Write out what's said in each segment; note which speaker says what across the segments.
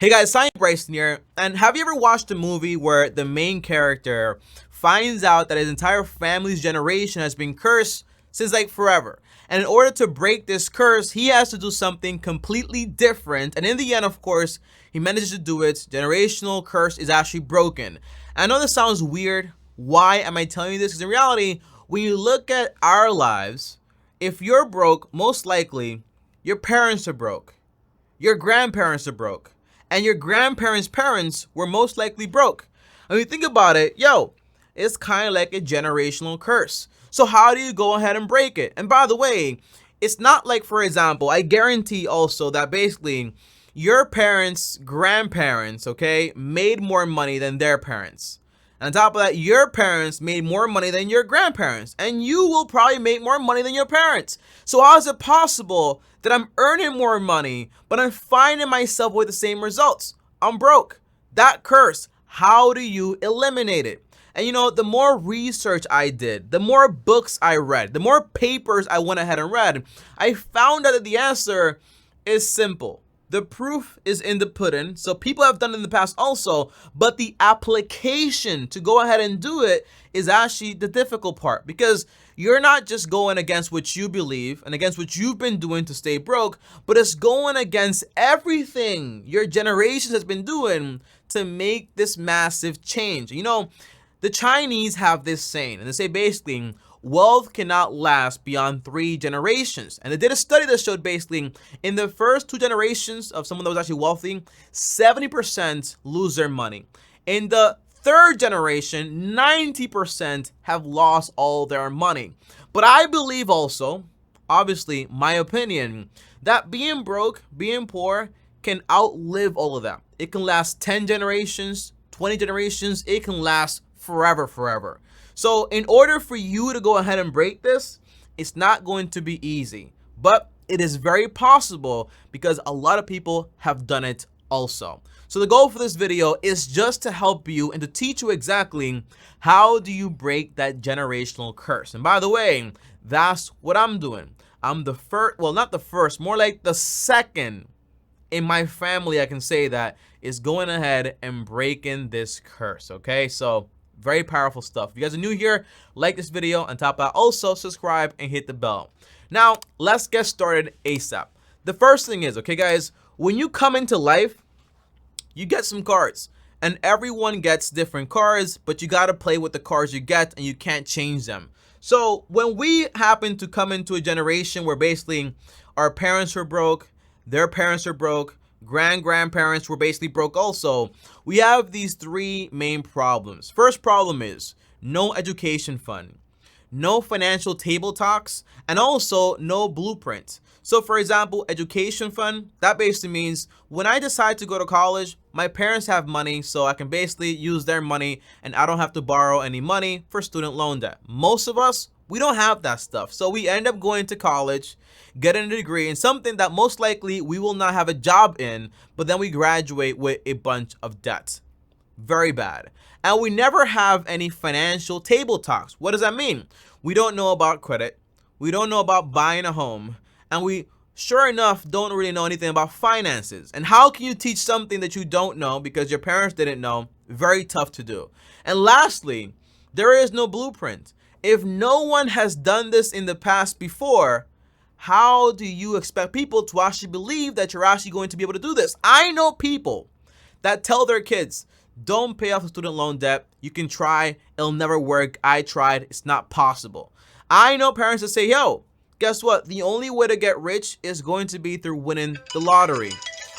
Speaker 1: Hey guys, TommyBryson here, and have you ever watched a movie where the main character finds out that his entire family's generation has been cursed since like forever? And in order to break this curse, he has to do something completely different, and in the end, of course, he manages to do it. Generational curse is actually broken. I know this sounds weird. Why am I telling you this? Because in reality, when you look at our lives, if you're broke, most likely your parents are broke, your grandparents are broke, and your grandparents' parents were most likely broke. And when you think about it, it's kind of like a generational curse. So how do you go ahead and break it? And by the way, it's not like, for example, I guarantee also that basically your parents' grandparents, okay, made more money than their parents. And on top of that, your parents made more money than your grandparents, and you will probably make more money than your parents. So how is it possible that I'm earning more money, but I'm finding myself with the same results? I'm broke. That curse, how do you eliminate it? And you know, the more research I did, the more books I read, the more papers I went ahead and read, I found out that the answer is simple. The proof is in the pudding. So people have done it in the past also, but the application to go ahead and do it is actually the difficult part, because you're not just going against what you believe and against what you've been doing to stay broke, but it's going against everything your generation has been doing to make this massive change. You know, the Chinese have this saying, and they say basically, wealth cannot last beyond 3 generations. And they did a study that showed basically in the first 2 generations of someone that was actually wealthy, 70% lose their money. In the 3rd generation, 90% have lost all their money. But I believe also, obviously, my opinion, that being broke, being poor can outlive all of that. It can last 10 generations, 20 generations, it can last forever. So in order for you to go ahead and break this, it's not going to be easy, but it is very possible because a lot of people have done it also. So the goal for this video is just to help you and to teach you exactly how do you break that generational curse. And by the way, that's what I'm doing. I'm the first, well, not the first, more like the second in my family, I can say, that is going ahead and breaking this curse, okay? So very powerful stuff. If you guys are new here, like this video. On top of that, also subscribe and hit the bell. Now, let's get started ASAP. The first thing is, okay, guys, when you come into life, you get some cards. And everyone gets different cards, but you got to play with the cards you get and you can't change them. So when we happen to come into a generation where basically our parents were broke, their parents are broke, grandparents were basically broke also, we have these 3 main problems. First problem is no education fund, no financial table talks, and also no blueprint. So for example, education fund, that basically means when I decide to go to college, my parents have money, so I can basically use their money and I don't have to borrow any money for student loan debt. Most of us, we don't have that stuff. So we end up going to college, getting a degree in something that most likely we will not have a job in, but then we graduate with a bunch of debt. Very bad. And we never have any financial table talks. What does that mean? We don't know about credit. We don't know about buying a home. And we, sure enough, don't really know anything about finances. And how can you teach something that you don't know because your parents didn't know? Very tough to do. And lastly, there is no blueprint. If no one has done this in the past before, how do you expect people to actually believe that you're actually going to be able to do this? I know people that tell their kids, don't pay off the student loan debt. You can try. It'll never work. I tried. It's not possible. I know parents that say, yo, guess what? The only way to get rich is going to be through winning the lottery.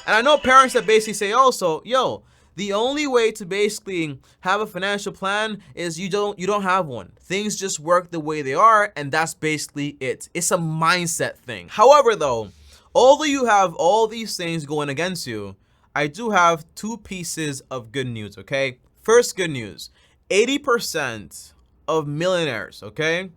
Speaker 1: And I know parents that basically say also, yo, the only way to basically have a financial plan is you don't have one. Things just work the way they are, and that's basically it. It's a mindset thing. However, though, although you have all these things going against you, I do have 2 pieces of good news, okay? First good news, 80% of millionaires, okay,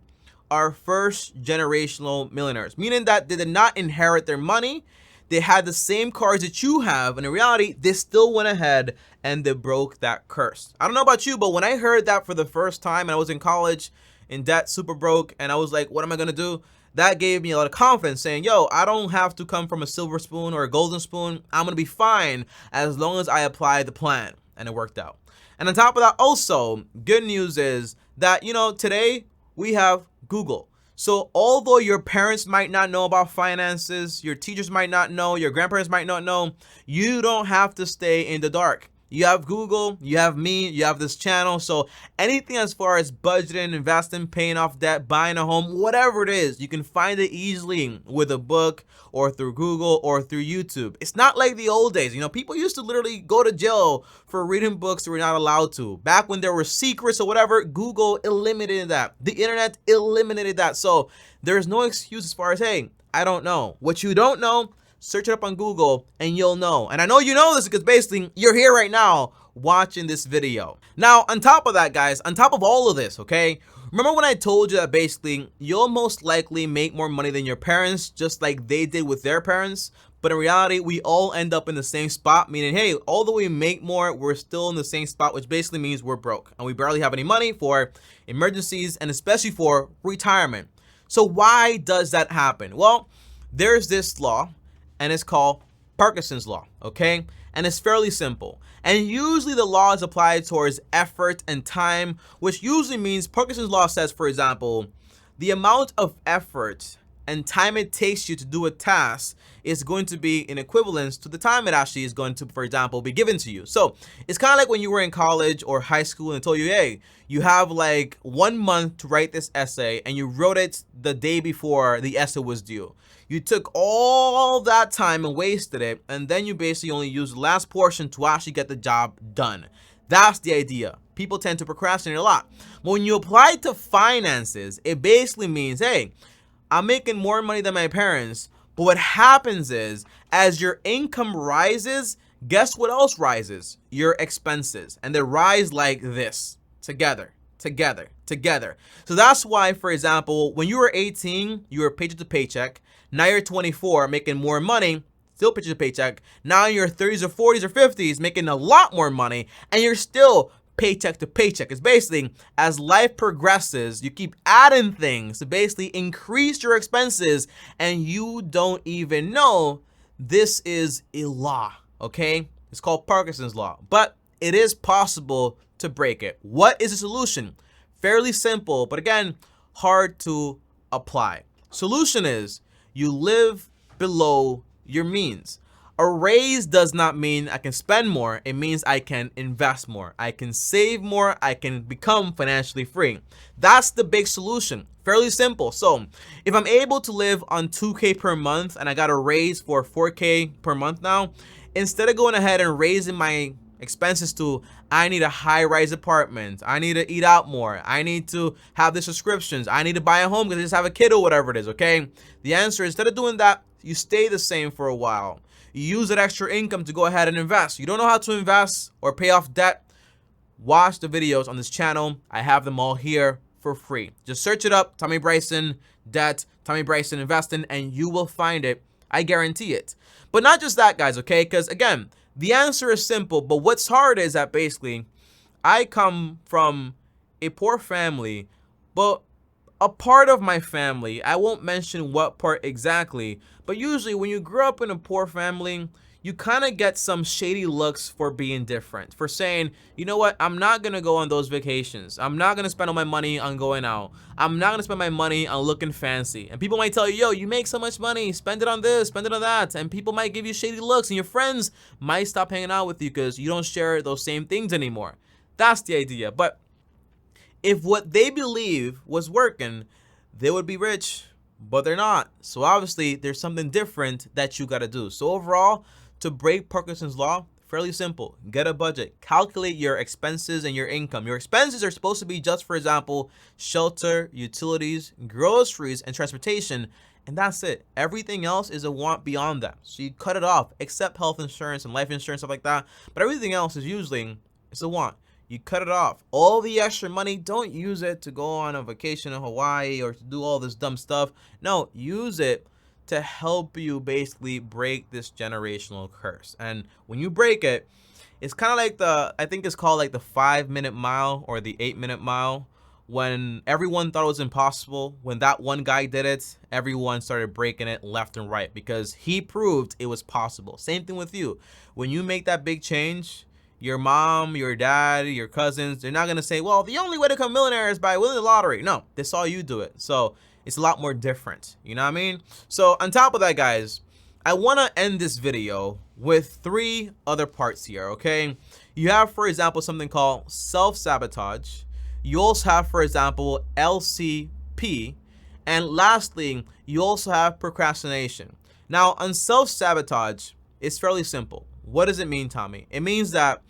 Speaker 1: are first generational millionaires, meaning that they did not inherit their money. They had the same cards that you have, and in reality, they still went ahead and they broke that curse. I don't know about you, but when I heard that for the first time and I was in college, in debt, super broke, and I was like, what am I gonna do? that gave me a lot of confidence saying, yo, I don't have to come from a silver spoon or a golden spoon. I'm going to be fine as long as I apply the plan. And it worked out. And on top of that, also, good news is that, today we have Google. So although your parents might not know about finances, your teachers might not know, your grandparents might not know, you don't have to stay in the dark. You have Google, you have me, you have this channel. So anything as far as budgeting, investing, paying off debt, buying a home, whatever it is, you can find it easily with a book or through Google or through YouTube. It's not like the old days. People used to literally go to jail for reading books they were not allowed to. Back when there were secrets or whatever, Google eliminated that. The internet eliminated that. So there's no excuse as far as, hey, I don't know. What you don't know, search it up on Google and you'll know. And I know you know this because basically you're here right now watching this video. Now, on top of that, guys, on top of all of this, okay, remember when I told you that basically you'll most likely make more money than your parents, just like they did with their parents? But in reality, we all end up in the same spot, meaning, hey, although we make more, we're still in the same spot, which basically means we're broke and we barely have any money for emergencies and especially for retirement. So why does that happen? Well, there's this law, and it's called Parkinson's law, okay? And it's fairly simple. And usually the law is applied towards effort and time, which usually means Parkinson's law says, for example, the amount of effort and time it takes you to do a task is going to be in equivalence to the time it actually is going to, for example, be given to you. So it's kind of like when you were in college or high school and told you, hey, you have like 1 month to write this essay, and you wrote it the day before the essay was due. You took all that time and wasted it, and then you basically only used the last portion to actually get the job done. That's the idea. People tend to procrastinate a lot. But when you apply it to finances, it basically means, hey, I'm making more money than my parents, but what happens is, as your income rises, guess what else rises? Your expenses. And they rise like this, together. So that's why, for example, when you were 18, you were paycheck to paycheck. Now you're 24, making more money, still paycheck to paycheck. Now in your 30s or 40s or 50s, making a lot more money, and you're still paycheck to paycheck. It's basically, as life progresses, you keep adding things to basically increase your expenses, and you don't even know this is a law, okay? It's called Parkinson's law, but it is possible to break it. What is the solution? Fairly simple, but again, hard to apply. Solution is you live below your means. A raise does not mean I can spend more. It means I can invest more. I can save more. I can become financially free. That's the big solution. Fairly simple. So if I'm able to live on $2K per month and I got a raise for $4K per month now, instead of going ahead and raising my expenses to, I need a high-rise apartment, I need to eat out more, I need to have the subscriptions, I need to buy a home because I just have a kid or whatever it is, okay? The answer is, instead of doing that, you stay the same for a while. You use that extra income to go ahead and invest. You don't know how to invest or pay off debt? Watch the videos on this channel. I have them all here for free. Just search it up, TommyBryson debt, TommyBryson investing, and you will find it. I guarantee it. But not just that, guys, okay? Because again, the answer is simple, but what's hard is that basically I come from a poor family, but a part of my family, I won't mention what part exactly, but usually when you grow up in a poor family, you kind of get some shady looks for being different, for saying, you know what, I'm not going to go on those vacations. I'm not going to spend all my money on going out. I'm not going to spend my money on looking fancy. And people might tell you, yo, you make so much money, spend it on this, spend it on that. And people might give you shady looks, and your friends might stop hanging out with you because you don't share those same things anymore. That's the idea. But if what they believe was working, they would be rich, but they're not. So obviously there's something different that you got to do. So overall, to break Parkinson's law, fairly simple. Get a budget. Calculate your expenses and your income. Your expenses are supposed to be just, for example, shelter, utilities, groceries, and transportation, and that's it. Everything else is a want beyond that. So you cut it off, except health insurance and life insurance, stuff like that. But everything else is usually, it's a want. You cut it off. All the extra money, don't use it to go on a vacation in Hawaii or to do all this dumb stuff. No, use it to help you basically break this generational curse. And when you break it, it's kind of like I think it's called like the 5-minute mile or the 8-minute mile, When everyone thought it was impossible, when that one guy did it, everyone started breaking it left and right because he proved it was possible. Same thing with you. When you make that big change, your mom, your dad, your cousins, they're not going to say, well, the only way to become a millionaire is by winning the lottery. No, they saw you do it. So it's a lot more different. You know what I mean? So on top of that, guys, I want to end this video with 3 other parts here, okay? You have, for example, something called self-sabotage. You also have, for example, LCP. And lastly, you also have procrastination. Now, on self-sabotage, it's fairly simple. What does it mean, Tommy? It means that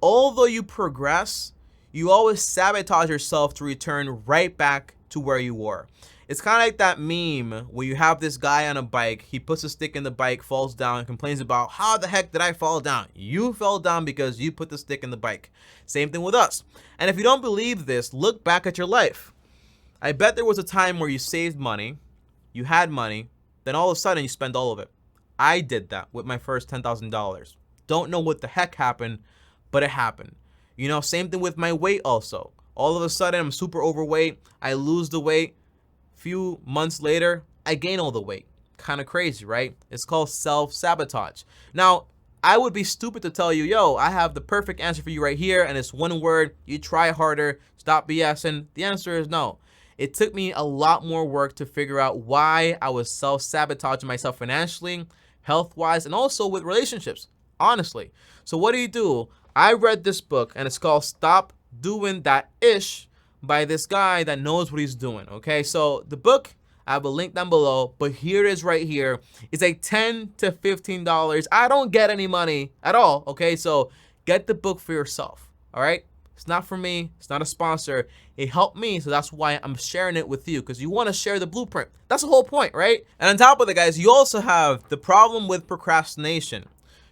Speaker 1: although you progress, you always sabotage yourself to return right back to where you were. It's kind of like that meme where you have this guy on a bike, he puts a stick in the bike, falls down, and complains about, how the heck did I fall down? You fell down because you put the stick in the bike. Same thing with us. And if you don't believe this, look back at your life. I bet there was a time where you saved money, you had money, then all of a sudden you spend all of it. I did that with my first $10,000. Don't know what the heck happened, but it happened. You know, same thing with my weight also. All of a sudden I'm super overweight, I lose the weight. Few months later, I gain all the weight. Kind of crazy, right? It's called self-sabotage. Now, I would be stupid to tell you, yo, I have the perfect answer for you right here, and it's one word, you try harder, stop BSing. The answer is no. It took me a lot more work to figure out why I was self-sabotaging myself financially, health-wise, and also with relationships, honestly. So what do? I read this book, and it's called Stop Doing That Ish by this guy that knows what he's doing, okay? So the book, I have a link down below, but here it is right here. It's like $10 to $15. I don't get any money at all, okay? So get the book for yourself, all right? It's not for me. It's not a sponsor. It helped me, so that's why I'm sharing it with you, because you want to share the blueprint. That's the whole point, right? And on top of it, guys, you also have the problem with procrastination.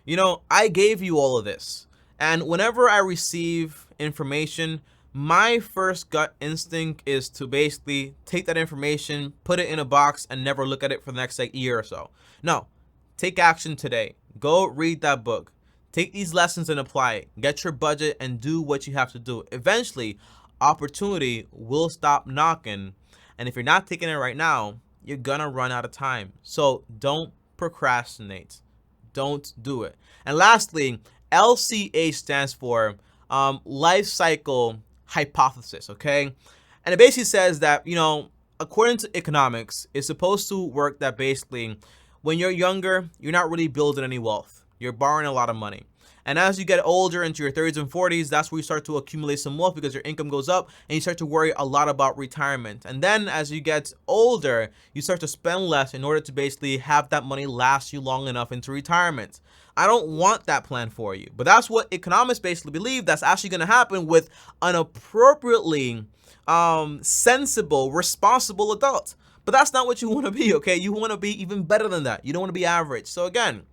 Speaker 1: You know, I gave you all of this, and whenever I receive information, my first gut instinct is to basically take that information, put it in a box, and never look at it for the next year or so. No, take action today. Go read that book. Take these lessons and apply it. Get your budget and do what you have to do. Eventually, opportunity will stop knocking. And if you're not taking it right now, you're gonna run out of time. So don't procrastinate. Don't do it. And lastly, LCH stands for life cycle hypothesis, okay? And it basically says that, you know, according to economics, it's supposed to work that basically when you're younger, you're not really building any wealth. You're borrowing a lot of money. And as you get older into your 30s and 40s, that's where you start to accumulate some wealth because your income goes up and you start to worry a lot about retirement. And then as you get older, you start to spend less in order to basically have that money last you long enough into retirement. I don't want that plan for you, but that's what economists basically believe that's actually going to happen with an appropriately sensible, responsible adult. But that's not what you want to be, okay? You want to be even better than that. You don't want to be average. So again,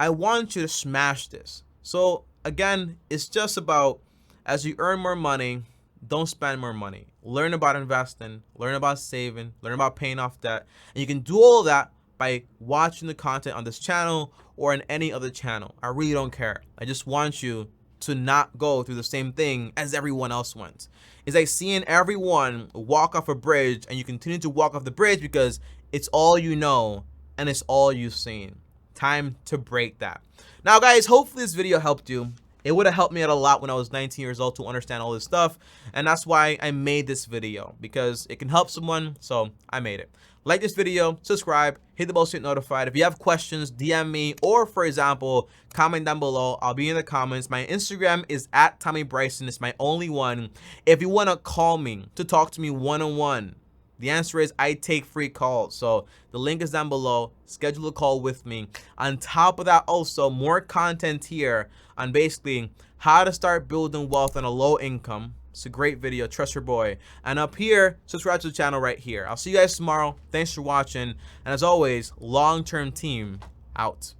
Speaker 1: I want you to smash this. So again, it's just about as you earn more money, don't spend more money. Learn about investing, learn about saving, learn about paying off debt. And you can do all of that by watching the content on this channel or in any other channel. I really don't care. I just want you to not go through the same thing as everyone else went. It's like seeing everyone walk off a bridge and you continue to walk off the bridge because it's all you know and it's all you've seen. Time to break that. Now guys, hopefully this video helped you. It would have helped me out a lot when I was 19 years old to understand all this stuff, and that's why I made this video, because it can help someone, so I made it. Like this video, subscribe, hit the bell so you get notified. If you have questions, DM me, or for example, comment down below. I'll be in the comments. My Instagram is at TommyBryson. It's my only one. If you want to call me to talk to me one-on-one, the answer is I take free calls. So the link is down below. Schedule a call with me. On top of that, also more content here on basically how to start building wealth on a low income. It's a great video. Trust your boy. And up here, subscribe to the channel right here. I'll see you guys tomorrow. Thanks for watching. And as always, long-term team out.